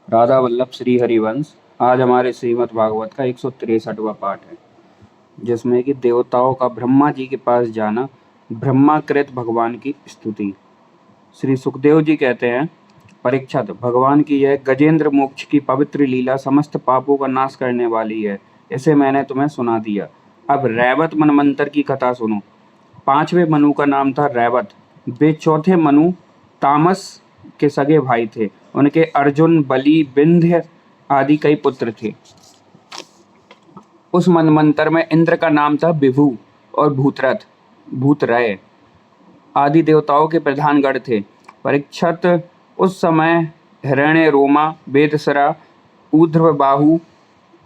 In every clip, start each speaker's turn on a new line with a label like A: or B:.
A: राधा वल्लभ श्री हरिवंश। आज हमारे श्रीमद् भागवत का 163वां पाठ है, जिसमें कि देवताओं का ब्रह्मा जी के पास जाना, ब्रह्माकृत भगवान की स्तुति। श्री सुखदेव जी कहते हैं, परीक्षित, भगवान की यह गजेंद्र मोक्ष की पवित्र लीला समस्त पापों का नाश करने वाली है। इसे मैंने तुम्हें सुना दिया। अब रैवत मनवंतर की कथा सुनो। 5वें मनु का नाम था रैवत। वे चौथे मनु तामस के सगे भाई थे। उनके अर्जुन, बलि, विंध्य आदि कई पुत्र थे। उस मनवंतर में इंद्र का नाम था विभु और भूतरथ, भूतरय आदि देवताओं के प्रधान गण थे। परीक्षित, उस समय हिरण्य रोमा, वेदसरा, ऊर्ध्वबाहु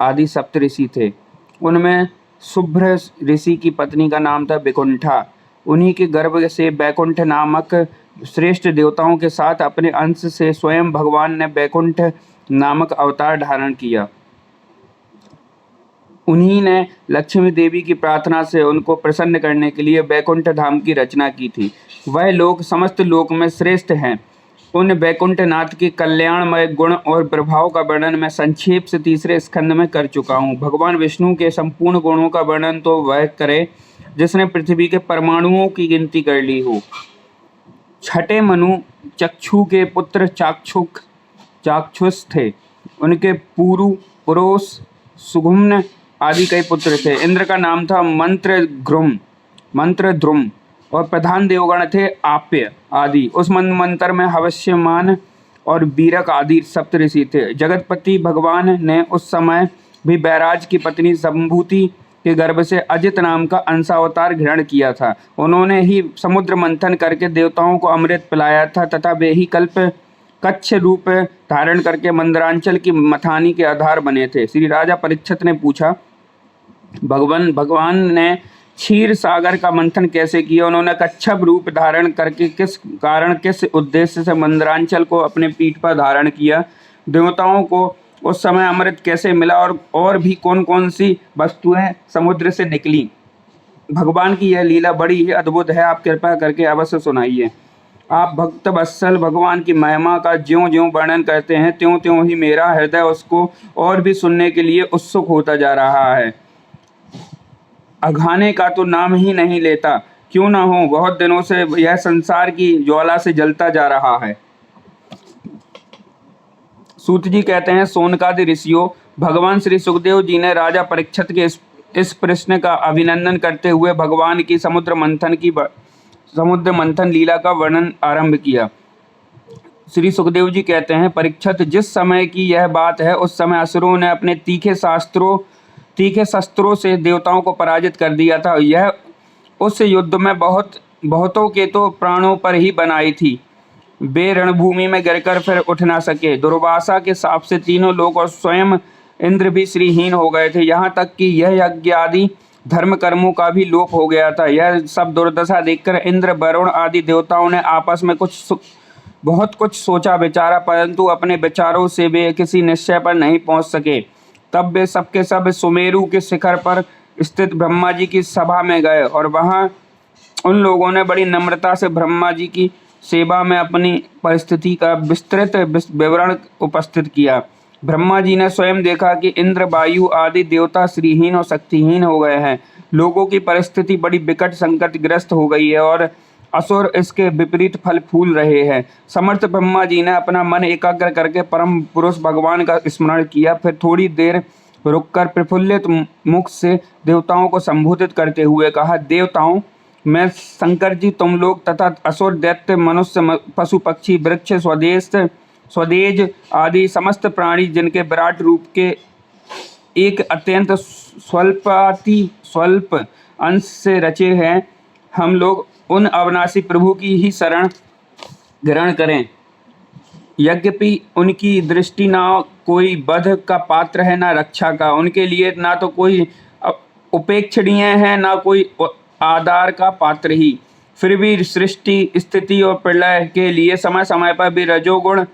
A: आदि सप्तऋषि थे। उनमें शुभ्र ऋषि की पत्नी का नाम था विकुंठा। उन्हीं के गर्भ से वैकुंठ नामक श्रेष्ठ देवताओं के साथ अपने अंश से स्वयं भगवान ने वैकुंठ नामक अवतार धारण किया। उन्हीं ने लक्ष्मी देवी की प्रार्थना से उनको प्रसन्न करने के लिए वैकुंठ धाम की रचना की थी। वह लोक समस्त लोक में श्रेष्ठ हैं। उन वैकुंठनाथ के कल्याणमय गुण और प्रभाव का वर्णन मैं संक्षेप से तीसरे स्कंद में कर चुका हूँ। भगवान विष्णु के संपूर्ण गुणों का वर्णन तो वह करे जिसने पृथ्वी के परमाणुओं की गिनती कर ली हो। छठे मनु चक्षु के पुत्र चाक्षुष थे। उनके पुरु, पुरोस, सुघुम्न आदि कई पुत्र थे। इंद्र का नाम था मंत्रद्रुम और प्रधान देवगण थे आप्य आदि। उस मनवंतर में हवस्यमान और बीरक आदि सप्तऋषि थे। जगतपति भगवान ने उस समय भी बैराज की पत्नी संभूति के गर्भ से अजित नाम का अंशावतार ग्रहण किया था। उन्होंने ही समुद्र मंथन करके देवताओं को अमृत पिलाया था तथा वे ही कच्छ रूप धारण करके मंदरांचल की मथानी के आधार बने थे। श्री राजा परीक्षित ने पूछा, भगवान ने क्षीर सागर का मंथन कैसे किया? उन्होंने कच्छप रूप धारण करके किस उद्देश्य से मंदरांचल को अपने पीठ पर धारण किया? देवताओं को उस समय अमृत कैसे मिला और भी कौन कौन सी वस्तुएं समुद्र से निकली? भगवान की यह लीला बड़ी ही अद्भुत है। आप कृपा करके अवश्य सुनाइए। आप भक्त वत्सल भगवान की महिमा का ज्यों ज्यों वर्णन करते हैं, त्यों त्यों ही मेरा हृदय उसको और भी सुनने के लिए उत्सुक होता जा रहा है। अघाने का तो नाम ही नहीं लेता। क्यों ना हो, बहुत दिनों से यह संसार की ज्वाला से जलता जा रहा है। सूत जी कहते हैं, सोनकादि ऋषियों, भगवान श्री सुखदेव जी ने राजा परीक्षित के इस प्रश्न का अभिनंदन करते हुए भगवान की समुद्र मंथन लीला का वर्णन आरंभ किया। श्री सुखदेव जी कहते हैं, परीक्षित, जिस समय की यह बात है, उस समय असुरों ने अपने तीखे शस्त्रों से देवताओं को पराजित कर दिया था। यह उस युद्ध में बहुतों के तो प्राणों पर ही बनाई थी। वे रणभूमि में गिरकर फिर उठ ना सके। दुर्वासा के शाप से तीनों लोग और स्वयं इंद्र भी श्रीहीन हो गए थे। यहाँ तक कि यह यज्ञ आदि धर्म कर्मों का भी लोप हो गया था। यह सब दुर्दशा देखकर इंद्र, वरुण आदि देवताओं ने आपस में बहुत कुछ सोचा विचारा, परंतु अपने विचारों से वे किसी निश्चय पर नहीं पहुंच सके। तब वे सबके सब सुमेरु के शिखर पर स्थित ब्रह्मा जी की सभा में गए और वहां उन लोगों ने बड़ी नम्रता से ब्रह्मा जी की सेवा में अपनी परिस्थिति का विस्तृत विवरण उपस्थित किया। ब्रह्मा जी ने स्वयं देखा कि इंद्र, वायु आदि देवता श्रीहीन और शक्तिहीन हो गए हैं। लोगों की परिस्थिति बड़ी विकट संकटग्रस्त हो गई है और असुर इसके विपरीत फल फूल रहे हैं। समर्थ ब्रह्मा जी ने अपना मन एकाग्र करके परम पुरुष भगवान का स्मरण किया। फिर थोड़ी देर रुककर प्रफुल्लित मुख से देवताओं को संबोधित करते हुए कहा, देवताओं, मैं शंकर जी, तुम लोग तथा असुर, दैत्य, मनुष्य, पशु, पक्षी, वृक्ष, स्वदेज आदि समस्त प्राणी जिनके विराट रूप के एक अत्यंत स्वल्प अंश से रचे हैं, हम लोग उन अविनाशी प्रभु की ही शरण ग्रहण करें। यद्यपि उनकी दृष्टि ना कोई वध का पात्र है, ना रक्षा का। उनके लिए ना तो कोई उपेक्षणीय है, ना कोई आदर का पात्र ही। फिर भी सृष्टि, स्थिति और प्रलय के लिए समय समय पर भी रजोगुण,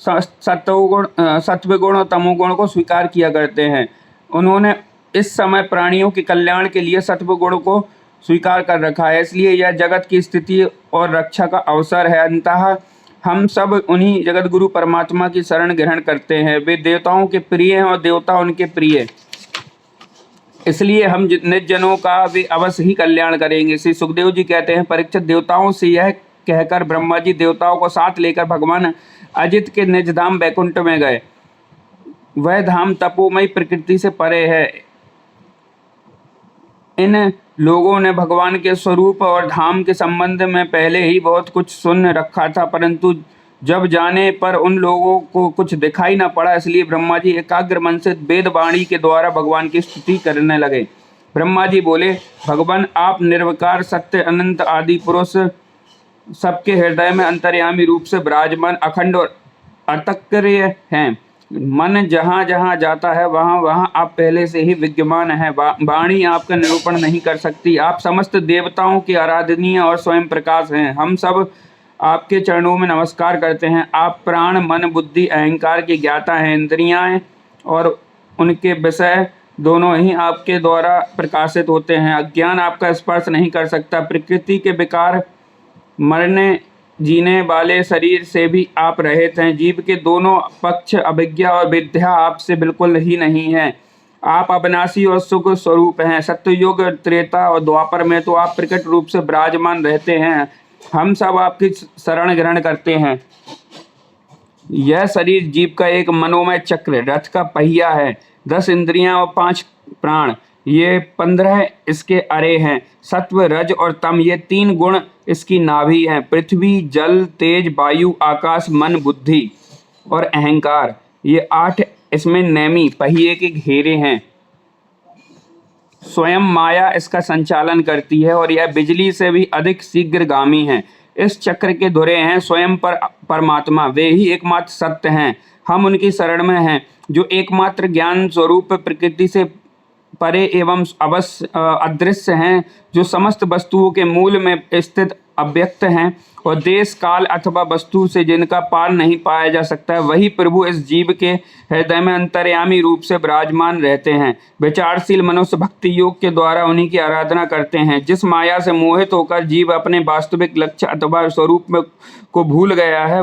A: सत्वगुण और तमोगुण को स्वीकार किया करते हैं। उन्होंने इस समय प्राणियों के कल्याण के लिए सत्वगुण को स्वीकार कर रखा है, इसलिए यह जगत की स्थिति और रक्षा का अवसर है। अंततः हम सब उन्हीं जगत गुरु परमात्मा की शरण ग्रहण करते हैं। वे देवताओं के प्रिय हैं और देवता उनके प्रिय, इसलिए हम निज जनों का वे अवश्य ही कल्याण करेंगे। श्री सुखदेव जी कहते हैं, परीक्षित देवताओं से यह कहकर ब्रह्मा जी देवताओं को साथ लेकर भगवान अजित के निज धाम बैकुंठ में गए। वह धाम तपोमयी प्रकृति से परे है। इन लोगों ने भगवान के स्वरूप और धाम के संबंध में पहले ही बहुत कुछ सुन रखा था, परंतु जब जाने पर उन लोगों को कुछ दिखाई न पड़ा, इसलिए ब्रह्मा जी एकाग्र मन से वेद वाणी के द्वारा भगवान की स्तुति करने लगे। ब्रह्मा जी बोले, भगवान आप निर्विकार सत्य अनंत आदि पुरुष सबके हृदय में अंतर्यामी रूप से विराजमान अखंड और अतक्रिय हैं। मन जहाँ जहाँ जाता है वहाँ वहाँ आप पहले से ही विद्यमान हैं। वाणी आपका निरूपण नहीं कर सकती। आप समस्त देवताओं के आराधनीय और स्वयं प्रकाश हैं। हम सब आपके चरणों में नमस्कार करते हैं। आप प्राण मन बुद्धि अहंकार के ज्ञाता हैं। इंद्रियां और उनके विषय दोनों ही आपके द्वारा प्रकाशित होते हैं। अज्ञान आपका स्पर्श नहीं कर सकता। प्रकृति के विकार मरने जीने वाले शरीर से भी आप रहित हैं। जीव के दोनों पक्ष अभिज्ञा और विद्या आपसे बिल्कुल ही नहीं है। आप अविनाशी और सुख स्वरूप हैं। सत्ययुग त्रेता और द्वापर में तो आप प्रकट रूप से विराजमान रहते हैं। हम सब आपकी शरण ग्रहण करते हैं। यह शरीर जीव का एक मनोमय चक्र रथ का पहिया है। 10 इंद्रियां और 5 प्राण, ये 15 इसके अरे हैं। सत्व रज और तम, ये 3 गुण इसकी नाभि हैं। पृथ्वी जल तेज वायु आकाश मन बुद्धि और अहंकार, ये 8 इसमें नेमी पहिए के घेरे हैं। स्वयं माया इसका संचालन करती है और यह बिजली से भी अधिक शीघ्रगामी है। इस चक्र के धुरे हैं स्वयं परमात्मा, वे ही एकमात्र सत्य हैं। हम उनकी शरण में हैं जो एकमात्र ज्ञान स्वरूप प्रकृति से परे एवं अवश्य अदृश्य हैं, जो समस्त वस्तुओं के मूल में स्थित अव्यक्त हैं और देश काल अथवा वस्तु से जिनका पार नहीं पाया जा सकता है। वही प्रभु इस जीव के हृदय में अंतर्यामी रूप से विराजमान रहते हैं। विचारशील मनुष्य भक्ति योग के द्वारा उन्हीं की आराधना करते हैं। जिस माया से मोहित होकर जीव अपने वास्तविक लक्ष्य अथवा स्वरूप में को भूल गया है,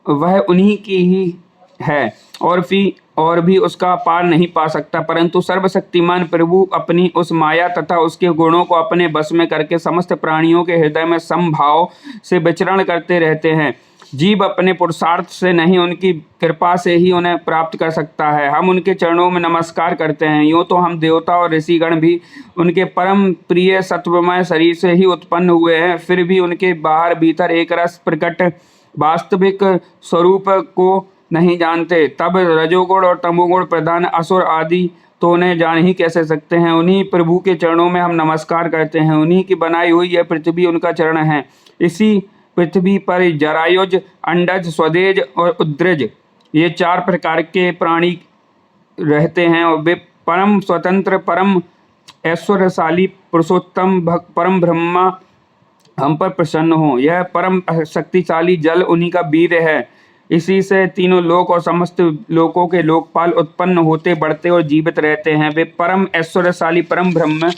A: वह उन्हीं की ही है और भी उसका पार नहीं पा सकता। परंतु सर्वशक्तिमान प्रभु अपनी उस माया तथा उसके गुणों को अपने बस में करके समस्त प्राणियों के हृदय में समभाव से विचरण करते रहते हैं। जीव अपने पुरुषार्थ से नहीं, उनकी कृपा से ही उन्हें प्राप्त कर सकता है। हम उनके चरणों में नमस्कार करते हैं। यूँ तो हम देवता और ऋषिगण भी उनके परम प्रिय सत्वमय शरीर से ही उत्पन्न हुए हैं, फिर भी उनके बाहर भीतर एक रस प्रकट वास्तविक स्वरूप को नहीं जानते। तब रजोगुण और तमोगुण प्रधान असुर आदि तो उन्हें जान ही कैसे सकते हैं। उन्हीं प्रभु के चरणों में हम नमस्कार करते हैं। उन्हीं की बनाई हुई यह पृथ्वी उनका चरण है। इसी पृथ्वी पर जरायुज, अंडज, स्वदेज और उद्रज, ये 4 प्रकार के प्राणी रहते हैं और वे परम स्वतंत्र परम ऐश्वर्यशाली पुरुषोत्तम परम ब्रह्मा हम पर प्रसन्न हो। यह परम शक्तिशाली जल उन्हीं का वीर है। इसी से तीनों लोक और समस्त लोकों के लोकपाल उत्पन्न होते बढ़ते और जीवित रहते हैं। वे परम ऐश्वर्यशाली परम ब्रह्म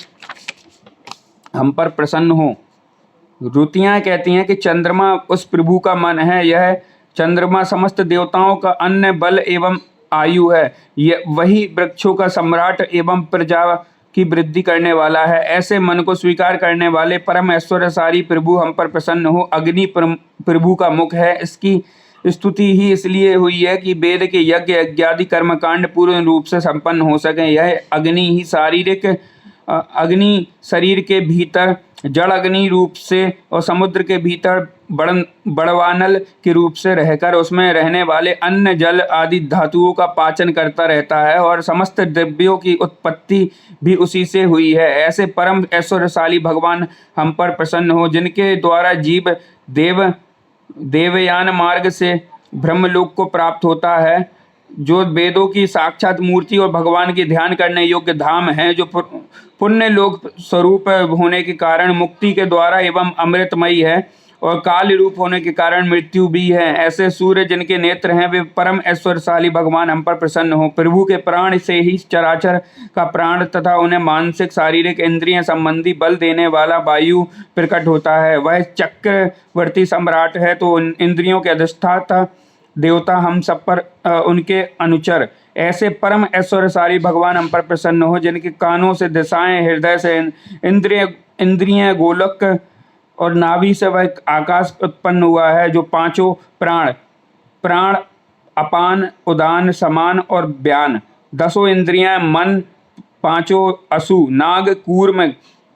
A: हम पर प्रसन्न हो। रुतियाँ कहती हैं कि चंद्रमा उस प्रभु का मन है। यह चंद्रमा समस्त देवताओं का अन्न बल एवं आयु है। यह वही वृक्षों का सम्राट एवं प्रजा की वृद्धि करने वाला है। ऐसे मन को स्वीकार करने वाले परम ऐश्वर्यशाली प्रभु हम पर प्रसन्न हो। अग्नि प्रभु का मुख है। इसकी स्तुति ही इसलिए हुई है कि वेद के यज्ञ यज्ञादि कर्मकांड पूर्ण रूप से संपन्न हो सके। यह अग्नि ही शारीरिक अग्नि शरीर के भीतर जड़ अग्नि रूप से और समुद्र के भीतर बड़वानल के रूप से रहकर उसमें रहने वाले अन्न जल आदि धातुओं का पाचन करता रहता है और समस्त द्रव्यों की उत्पत्ति भी उसी से हुई है। ऐसे परम ऐश्वर्यशाली भगवान हम पर प्रसन्न हो, जिनके द्वारा जीव देवयान मार्ग से ब्रह्मलोक को प्राप्त होता है, जो वेदों की साक्षात मूर्ति और भगवान के ध्यान करने योग्य धाम है, जो पुण्य लोक स्वरूप होने के कारण मुक्ति के द्वारा एवं अमृतमयी है और काल रूप होने के कारण मृत्यु भी है। ऐसे सूर्य जिनके नेत्र हैं वे परम ऐश्वर्यशाली भगवान हम पर प्रसन्न हो। प्रभु के प्राण से ही चराचर का प्राण तथा उन्हें मानसिक शारीरिक इंद्रिय संबंधी बल देने वाला वायु प्रकट होता है। वह चक्रवर्ती सम्राट है तो इंद्रियों के अधिष्ठाता देवता हम सब पर उनके अनुचर। ऐसे परम ऐश्वर्यशाली भगवान हम पर प्रसन्न हो जिनके कानों से दिशाएं, हृदय से इंद्रिय, गोलक और नाभि से वह आकाश उत्पन्न हुआ है जो पांचों प्राण अपान, उदान, समान और व्यान, 10 इंद्रियां, मन, पांचों असु, नाग, कूर्म,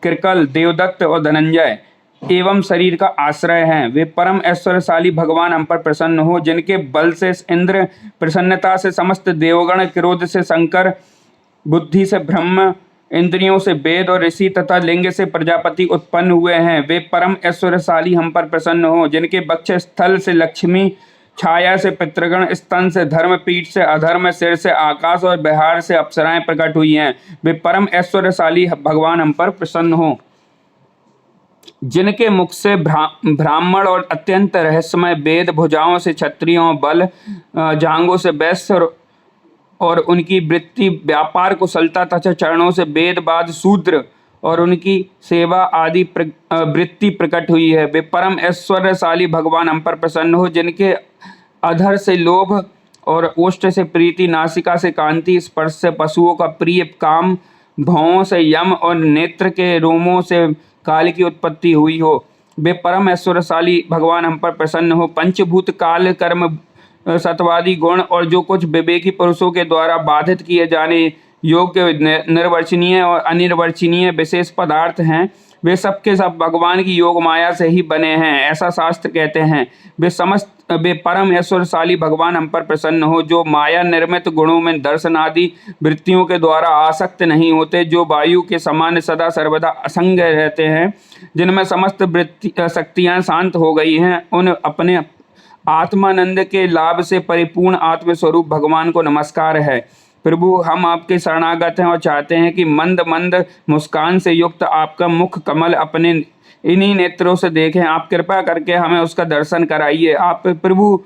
A: कृकल, देवदत्त और धनंजय एवं शरीर का आश्रय हैं। वे परम ऐश्वर्यशाली भगवान हम पर प्रसन्न हो जिनके बल से इंद्र, प्रसन्नता से समस्त देवगण, क्रोध से शंकर, बुद्धि से ब्रह्म, इंद्रियों से वेद और ऋषि तथा लिंग से प्रजापति उत्पन्न हुए हैं। वे परम ऐश्वर्यशाली हम पर प्रसन्न हो जिनके वक्ष स्थल से लक्ष्मी, छाया से पितृगण, स्तन से धर्म, पीठ से अधर्म, सिर से आकाश और बिहार से अप्सराएं प्रकट हुई हैं। वे परम ऐश्वर्यशाली भगवान हम पर प्रसन्न हो जिनके मुख से ब्राह्मण और अत्यंत रहस्यमय वेद, भुजाओं से क्षत्रियों, बल जांघों से वैश्य और उनकी वृत्ति, व्यापार, कुशलता तथा चरणों से वेद, बाद, शूद्र और उनकी सेवा आदि वृत्ति प्रकट हुई है। वे परम ऐश्वर्यशाली भगवान हम पर प्रसन्न हो जिनके अधर से लोभ और ओष्ठ से प्रीति, नासिका से कांति, स्पर्श से पशुओं का प्रिय काम, भौं से यम और नेत्र के रोमों से काल की उत्पत्ति हुई हो। वे परम ऐश्वर्यशाली भगवान हम पर प्रसन्न हो। पंचभूत, काल, कर्म, सत्वादि गुण और जो कुछ विवेकी पुरुषों के द्वारा बाधित किए जाने योग्य, निर्वचनीय और अनिर्वचनीय विशेष पदार्थ हैं वे सब के सब भगवान की योग माया से ही बने हैं, ऐसा शास्त्र कहते हैं। वे परम ऐश्वर्यशाली भगवान हम पर प्रसन्न हो जो माया निर्मित गुणों में दर्शन आदि वृत्तियों के द्वारा आसक्त नहीं होते, जो वायु के समान सदा सर्वदा असंग रहते हैं, जिनमें समस्त वृत्ति शक्तियां शांत हो गई हैं। उन अपने आत्मानंद के लाभ से परिपूर्ण आत्मस्वरूप भगवान को नमस्कार है। प्रभु, हम आपके शरणागत हैं और चाहते हैं कि मंद मंद मुस्कान से युक्त आपका मुख कमल अपने इन्हीं नेत्रों से देखें। आप कृपा करके हमें उसका दर्शन कराइए। प्रभु,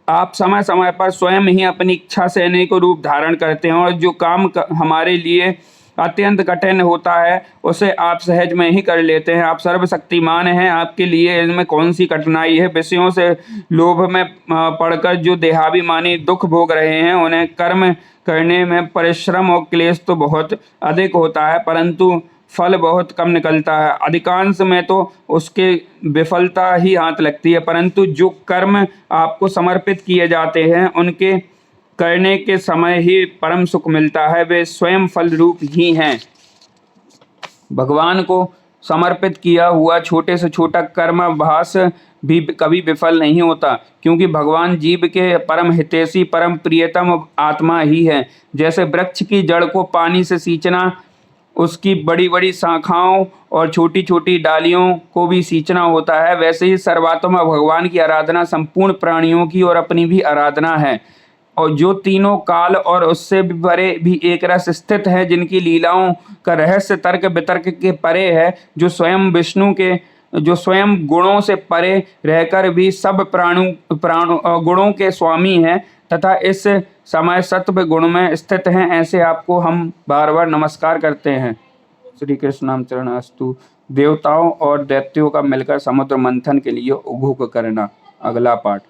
A: आप समय समय पर स्वयं ही अपनी इच्छा से अनेकों रूप धारण करते हैं और जो काम हमारे लिए अत्यंत कठिन होता है उसे आप सहज में ही कर लेते हैं। आप सर्वशक्तिमान हैं, आपके लिए इनमें कौन सी कठिनाई है। विषयों से लोभ में पड़कर जो देहाभिमानी दुख भोग रहे हैं उन्हें कर्म करने में परिश्रम और क्लेश तो बहुत अधिक होता है परंतु फल बहुत कम निकलता है। अधिकांश में तो उसके विफलता ही हाथ लगती है, परंतु जो कर्म आपको समर्पित किए जाते हैं उनके करने के समय ही परम सुख मिलता है। वे स्वयं फल रूप ही हैं। भगवान को समर्पित किया हुआ छोटे से छोटा कर्माभ्यास भी कभी विफल नहीं होता, क्योंकि भगवान जीव के परम हितैषी, परम प्रियतम आत्मा ही है। जैसे वृक्ष की जड़ को पानी से सींचना उसकी बड़ी बड़ी शाखाओं और छोटी छोटी डालियों को भी सींचना होता है, वैसे ही सर्वात्मा भगवान की आराधना संपूर्ण प्राणियों की और अपनी भी आराधना है। और जो तीनों काल और उससे भी परे भी एक रस स्थित है, जिनकी लीलाओं का रहस्य तर्क वितर्क के परे है, जो स्वयं गुणों से परे रहकर भी सब गुणों के स्वामी हैं तथा इस समय सत्व गुण में स्थित हैं, ऐसे आपको हम बार बार नमस्कार करते हैं। श्री कृष्ण नाम चरणास्तु। देवताओं और दैत्यों का मिलकर समुद्र मंथन के लिए उद्योग करना। अगला पाठ।